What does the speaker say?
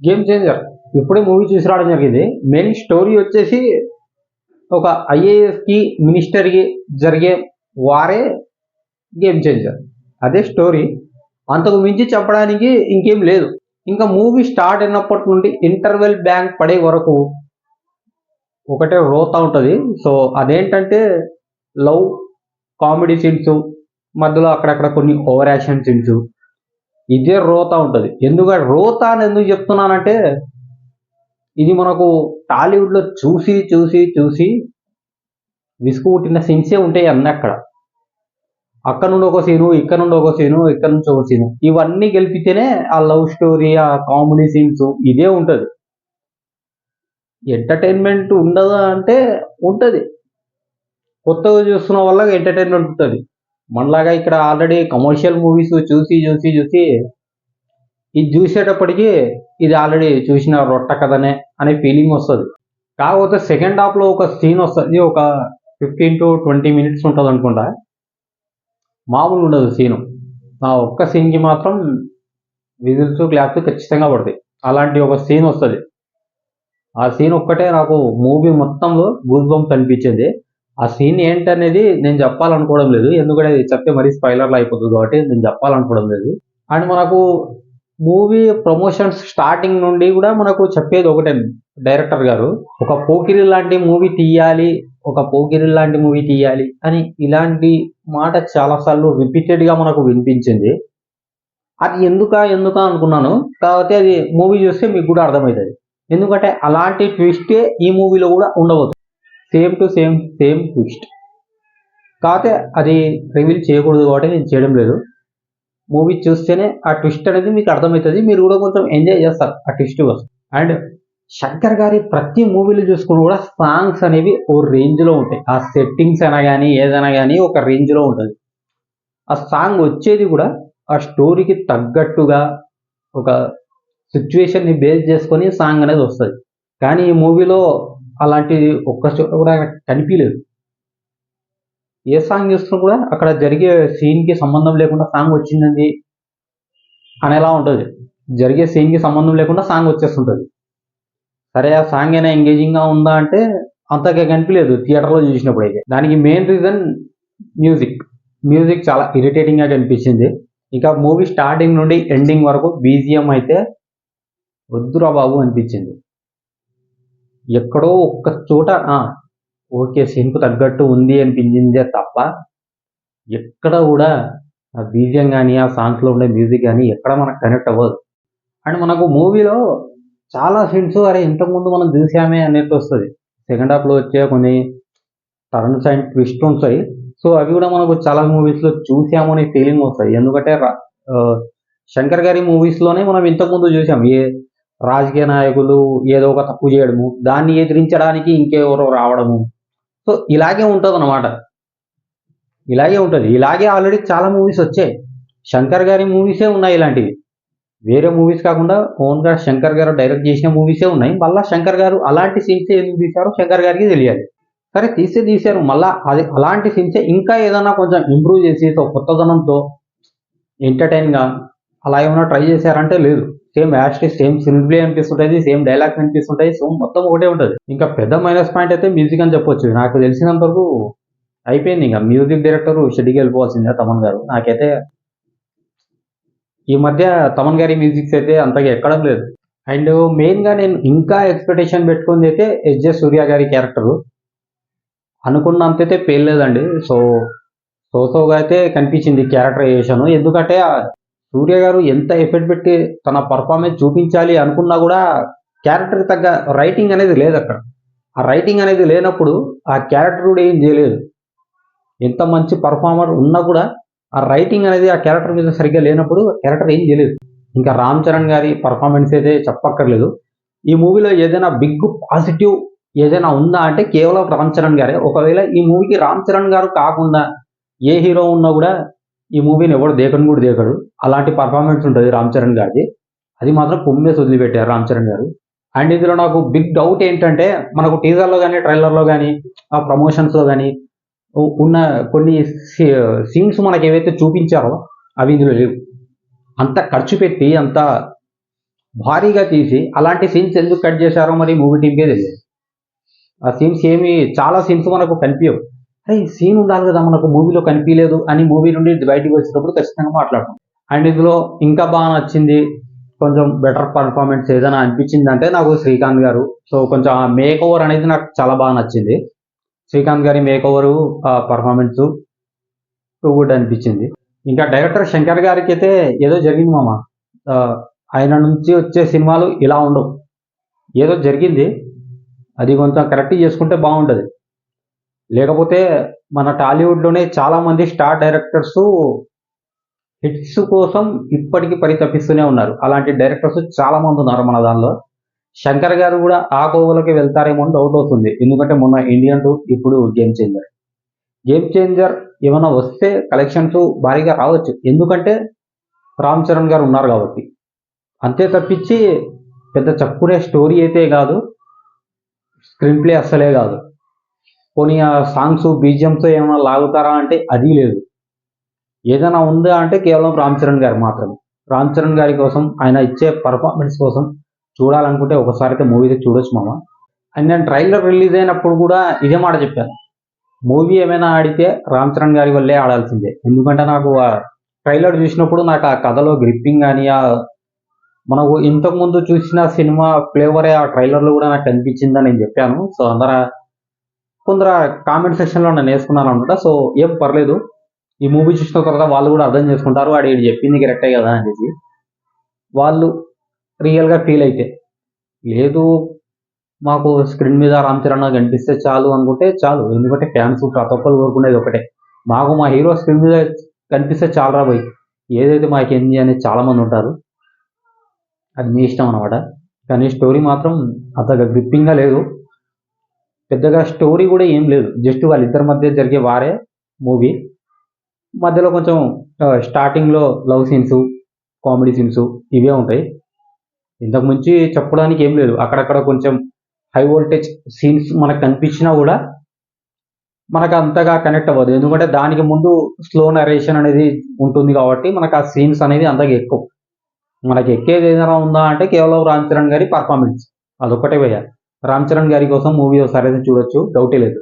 Game changer. ఇప్పుడే movie చూసి రావడం జరిగింది. మెయిన్ స్టోరీ వచ్చేసి ఒక ఐఏఎస్కి మినిస్టర్కి జరిగే వారే గేమ్ చేంజర్. అదే స్టోరీ. అంతకు మించి చెప్పడానికి ఇంకేం లేదు. ఇంకా మూవీ స్టార్ట్ అయినప్పటి నుండి ఇంటర్వెల్ బ్యాంక్ పడే వరకు ఒకటే రోతా ఉంటుంది. సో అదేంటంటే లవ్, కామెడీ సీన్స్, మధ్యలో అక్కడక్కడ కొన్ని ఓవర్ యాక్షన్ సీన్స్, ఇదే రోతా ఉంటుంది. ఎందుకంటే రోతా అని ఎందుకు చెప్తున్నానంటే ఇది మనకు టాలీవుడ్లో చూసి చూసి చూసి విసుగు పుట్టిన సీన్సే ఉంటాయి అన్నీ. అక్కడ నుండి ఒక సీను, ఇక్కడ నుండి ఒక సీను, ఇక్కడ నుంచి ఒక సీను, ఇవన్నీ గెలిపితేనే ఆ లవ్ స్టోరీ, ఆ కామెడీ సీన్స్ ఇదే ఉంటుంది. ఎంటర్టైన్మెంట్ ఉండదా అంటే ఉంటుంది. కొత్తగా చూస్తున్న వల్ల ఎంటర్టైన్మెంట్ ఉంటుంది. మనలాగా ఇక్కడ ఆల్రెడీ కమర్షియల్ మూవీస్ చూసి చూసి చూసి ఇది చూసేటప్పటికి ఇది ఆల్రెడీ చూసిన రొట్ట కథనే అనే ఫీలింగ్ వస్తుంది. కాకపోతే సెకండ్ హాఫ్లో ఒక సీన్ వస్తుంది, ఒక 15 to 20 minutes ఉంటుంది అనుకుంటా. మామూలు ఉండదు సీను. ఆ ఒక్క సీన్కి మాత్రం విజిల్స్, క్లాప్స్ ఖచ్చితంగా పడతాయి. అలాంటి ఒక సీన్ వస్తుంది. ఆ సీన్ ఒక్కటే నాకు మూవీ మొత్తంలో గూస్ బంప్స్ అనిపించింది. ఆ సీన్ ఏంటనేది నేను చెప్పాలనుకోవడం లేదు, ఎందుకంటే చెప్తే మరీ స్పాయిలర్లు అయిపోతుంది కాబట్టి నేను చెప్పాలనుకోవడం లేదు. అండ్ మనకు మూవీ ప్రమోషన్స్ స్టార్టింగ్ నుండి కూడా మనకు చెప్పేది ఒకటే డైరెక్టర్ గారు, ఒక పోకిరి లాంటి మూవీ తీయాలి, ఒక పోకిరి లాంటి మూవీ తీయాలి అని ఇలాంటి మాట చాలాసార్లు రిపీటెడ్గా మనకు వినిపించింది. అది ఎందుక అనుకున్నాను. కాకపోతే అది మూవీ చూస్తే మీకు కూడా అర్థమవుతుంది. ఎందుకంటే అలాంటి ట్విస్టే ఈ మూవీలో కూడా ఉండబోతుంది. Same to same twist. కాకపోతే అది రివీల్ చేయకూడదు కాబట్టి నేను చేయడం లేదు. మూవీ చూస్తేనే ఆ ట్విస్ట్ అనేది మీకు అర్థమవుతుంది. మీరు కూడా కొంచెం ఎంజాయ్ చేస్తారు ఆ ట్విస్ట్ కోసం. అండ్ శంకర్ గారి ప్రతి మూవీలు చూసుకుని కూడా సాంగ్స్ అనేవి ఓ రేంజ్లో ఉంటాయి. ఆ సెట్టింగ్స్ అయినా కానీ ఏదైనా కానీ ఒక రేంజ్లో ఉంటుంది. ఆ సాంగ్ వచ్చేది కూడా ఆ స్టోరీకి తగ్గట్టుగా ఒక సిచ్యువేషన్ని బేస్ చేసుకొని సాంగ్ అనేది వస్తుంది. కానీ ఈ మూవీలో అలాంటి ఒక్క చోట కూడా కనిపించలేదు. ఏ సాంగ్ చూస్తున్నా కూడా అక్కడ జరిగే సీన్కి సంబంధం లేకుండా సాంగ్ వచ్చిందండి అనేలా ఉంటుంది. జరిగే సీన్కి సంబంధం లేకుండా సాంగ్ వచ్చేస్తుంటుంది. సరే ఆ సాంగ్ అయినా ఎంగేజింగ్గా ఉందా అంటే అంతగా కనిపించలేదు థియేటర్లో చూసినప్పుడు. అయితే దానికి మెయిన్ రీజన్ మ్యూజిక్ చాలా ఇరిటేటింగ్గా కనిపించింది. ఇంకా మూవీ స్టార్టింగ్ నుండి ఎండింగ్ వరకు బీజిఎం అయితే వద్దురా బాబు అనిపించింది. ఎక్కడో ఒక్క చోట ఓకే సీన్కు తగ్గట్టు ఉంది అనిపించిందే తప్ప ఎక్కడ కూడా ఆ బీజిఎం కానీ ఆ సాంగ్స్లో ఉండే మ్యూజిక్ కానీ ఎక్కడ మనకు కనెక్ట్ అవ్వదు. అండ్ మనకు మూవీలో చాలా సీన్స్ అరే ఇంతకుముందు మనం చూసామే అన్నట్టు వస్తుంది. సెకండ్ హాఫ్లో వచ్చే కొన్ని టర్న్స్ అండ్ ట్విస్ట్ ఉంటాయి. సో అవి కూడా మనకు చాలా మూవీస్లో చూసాము అనే ఫీలింగ్ వస్తాయి. ఎందుకంటే శంకర్ గారి మూవీస్లోనే మనం ఇంతకుముందు చూసాం రాజకీయ నాయకులు ఏదో ఒక తప్పు చేయడము, దాన్ని ఎదిరించడానికి ఇంకెవరో రావడము. సో ఇలాగే ఉంటుంది అన్నమాట. ఇలాగే ఆల్రెడీ చాలా మూవీస్ వచ్చాయి. శంకర్ గారి మూవీసే ఉన్నాయి ఇలాంటివి. వేరే మూవీస్ కాకుండా ఓన్గా శంకర్ గారు డైరెక్ట్ చేసిన మూవీసే ఉన్నాయి. మళ్ళీ శంకర్ గారు అలాంటి సీన్సే ఎందుకు తీశారో శంకర్ గారికి తెలియాలి. సరే తీశారు, మళ్ళీ అది అలాంటి సీన్సే ఇంకా ఏదైనా కొంచెం ఇంప్రూవ్ చేసి కొత్తదనంతో ఎంటర్టైన్గా అలా ఏమైనా ట్రై చేశారంటే లేదు. సేమ్ యాస్టిస్ సేమ్ స్క్రీన్ ప్లే అనిపిస్తుంటుంది, సేమ్ డైలాగ్స్ అనిపిస్తుంటాయి. సో మొత్తం ఒకటే ఉంటుంది. ఇంకా పెద్ద మైనస్ పాయింట్ అయితే మ్యూజిక్ అని చెప్పొచ్చు. నాకు తెలిసినంత వరకు అయిపోయింది. ఇంకా మ్యూజిక్ డైరెక్టర్ షెడ్యూల్కి వెళ్ళిపోవాల్సిందే తమన్ గారు. నాకైతే ఈ మధ్య తమన్ గారి మ్యూజిక్స్ అయితే అంతగా ఎక్కడం లేదు. అండ్ మెయిన్గా నేను ఇంకా ఎక్స్పెక్టేషన్ పెట్టుకుంది అయితే ఎస్జే సూర్య గారి క్యారెక్టరు అనుకున్నంతైతే పేర్లేదండి. సోగా అయితే కనిపించింది క్యారెక్టరైజేషన్. ఎందుకంటే సూర్య గారు ఎంత ఎఫెక్ట్ పెట్టి తన పర్ఫార్మెన్స్ చూపించాలి అనుకున్నా కూడా క్యారెక్టర్కి తగ్గ రైటింగ్ అనేది లేదు అక్కడ. ఆ రైటింగ్ అనేది లేనప్పుడు ఆ క్యారెక్టర్ కూడా ఏం చేయలేదు. ఎంత మంచి పర్ఫార్మర్ ఉన్నా కూడా ఆ రైటింగ్ అనేది ఆ క్యారెక్టర్ మీద సరిగ్గా లేనప్పుడు క్యారెక్టర్ ఏం చేయలేదు. ఇంకా రామ్ చరణ్ గారి పర్ఫార్మెన్స్ అయితే చెప్పక్కర్లేదు. ఈ మూవీలో ఏదైనా బిగ్ పాజిటివ్ ఏదైనా ఉందా అంటే కేవలం రామ్ చరణ్ గారే. ఒకవేళ ఈ మూవీకి రామ్ చరణ్ గారు కాకుండా ఏ హీరో ఉన్నా కూడా ఈ మూవీని ఎవడు దేకను కూడా దేకడు. అలాంటి పర్ఫార్మెన్స్ ఉంటుంది రామ్ చరణ్ గారిది. అది మాత్రం కుమ్మేసి వదిలిపెట్టారు రామ్ చరణ్ గారు. అండ్ ఇందులో నాకు బిగ్ డౌట్ ఏంటంటే మనకు టీజర్లో కానీ ట్రైలర్లో కానీ ఆ ప్రమోషన్స్లో కానీ ఉన్న కొన్ని సీన్స్ మనకి ఏవైతే చూపించారో అవి ఇందులో లేవు. అంత ఖర్చు పెట్టి అంత భారీగా తీసి అలాంటి సీన్స్ ఎందుకు కట్ చేశారో మరి మూవీ టీంకే తెలియదు. ఆ సీన్స్ ఏమి చాలా సీన్స్ మనకు కనిపించవు. అరే ఈ సీన్ ఉండాలి కదా మనకు మూవీలో కనిపించలేదు అని మూవీ నుండి బయటికి వచ్చేటప్పుడు ఖచ్చితంగా మాట్లాడతాం. అండ్ ఇందులో ఇంకా బాగా నచ్చింది, కొంచెం బెటర్ పర్ఫార్మెన్స్ ఏదైనా అనిపించింది అంటే నాకు శ్రీకాంత్ గారు. సో కొంచెం ఆ మేక్ ఓవర్ అనేది నాకు చాలా బాగా నచ్చింది. శ్రీకాంత్ గారి మేక్ ఓవరు, ఆ పర్ఫార్మెన్స్ టూ గుడ్ అనిపించింది. ఇంకా డైరెక్టర్ శంకర్ గారికి అయితే ఏదో జరిగింది మామ. ఆ, ఆయన నుంచి వచ్చే సినిమాలు ఇలా ఉండవు. ఏదో జరిగింది, అది కొంచెం కరెక్ట్ చేసుకుంటే బాగుంటుంది. లేకపోతే మన టాలీవుడ్లోనే చాలామంది స్టార్ డైరెక్టర్స్ హిట్స్ కోసం ఇప్పటికీ పరితపిస్తూనే ఉన్నారు. అలాంటి డైరెక్టర్స్ చాలామంది ఉన్నారు మన దానిలో. శంకర్ గారు కూడా ఆ కోవలోకి వెళ్తారేమో అని డౌట్ అవుతుంది. ఎందుకంటే మొన్న ఇండియన్ 2, ఇప్పుడు గేమ్ చేంజర్. గేమ్ చేంజర్ ఏమైనా వస్తే కలెక్షన్స్ భారీగా రావచ్చు, ఎందుకంటే రామ్ చరణ్ గారు ఉన్నారు కాబట్టి. అంతే తప్పించి పెద్ద చెప్పుకునే స్టోరీ అయితే కాదు, స్క్రీన్ ప్లే అస్సలే కాదు. పోనీ ఆ సాంగ్స్ బీజిఎంతో ఏమైనా లాగుతారా అంటే అది లేదు. ఏదైనా ఉందా అంటే కేవలం రామ్ చరణ్ గారు మాత్రమే. రామ్ చరణ్ గారి కోసం, ఆయన ఇచ్చే పర్ఫార్మెన్స్ కోసం చూడాలనుకుంటే ఒకసారి అయితే మూవీ చూడొచ్చు మామ. అండ్ నేను ట్రైలర్ రిలీజ్ అయినప్పుడు కూడా ఇదే మాట చెప్పాను, మూవీ ఏమైనా ఆడితే రామ్ చరణ్ గారి వల్లే ఆడాల్సిందే. ఎందుకంటే నాకు ఆ ట్రైలర్ చూసినప్పుడు నాకు ఆ కథలో గ్రిప్పింగ్ కానీ, ఆ మనకు ఇంతకుముందు చూసిన సినిమా ఫ్లేవరే ఆ ట్రైలర్లో కూడా నాకు కనిపించిందని నేను చెప్పాను. సో కొందరు కామెంట్ సెక్షన్లో నన్ను వేసుకున్నాను అనమాట. సో ఏం పర్లేదు, ఈ మూవీ చూసిన తర్వాత వాళ్ళు కూడా అర్థం చేసుకుంటారు, వాడు వీడు చెప్పింది కరెక్టే కదా అనేసి. వాళ్ళు రియల్గా ఫీల్ అయితే, లేదు మాకు స్క్రీన్ మీద రామ్ చరణ్ కనిపిస్తే చాలు అనుకుంటే చాలు. ఎందుకంటే ఫ్యాన్స్ ప్రతి ఒక్కరు కోరుకునేది ఒకటే, మాకు మా హీరో స్క్రీన్ మీద కనిపిస్తే చాలు రా పోయి, ఏదైతే మాకేంది అనేది చాలామంది ఉంటారు. అది మీ ఇష్టం అనమాట. కానీ స్టోరీ మాత్రం అంతగా గ్రిప్పింగ్గా లేదు. పెద్దగా స్టోరీ కూడా ఏం లేదు, జస్ట్ వాళ్ళిద్దరి మధ్య జరిగే వారే మూవీ. మధ్యలో కొంచెం స్టార్టింగ్లో లవ్ సీన్స్, కామెడీ సీన్స్ ఇవే ఉంటాయి. ఇంతకు మించి చెప్పడానికి ఏం లేదు. అక్కడక్కడ కొంచెం హై వోల్టేజ్ సీన్స్ మనకు కనిపించినా కూడా మనకు అంతగా కనెక్ట్ అవ్వదు. ఎందుకంటే దానికి ముందు స్లో నరేషన్ అనేది ఉంటుంది కాబట్టి మనకు ఆ సీన్స్ అనేది అంతగా ఎక్కువ. మనకి ఎక్కేది ఏదైనా ఉందా అంటే కేవలం రామ్ చరణ్ గారి పర్ఫార్మెన్స్, అదొక్కటే వేయాలి. రామ్ చరణ్ గారి కోసం మూవీ ఒకసారి అయితే చూడొచ్చు, డౌటే లేదు.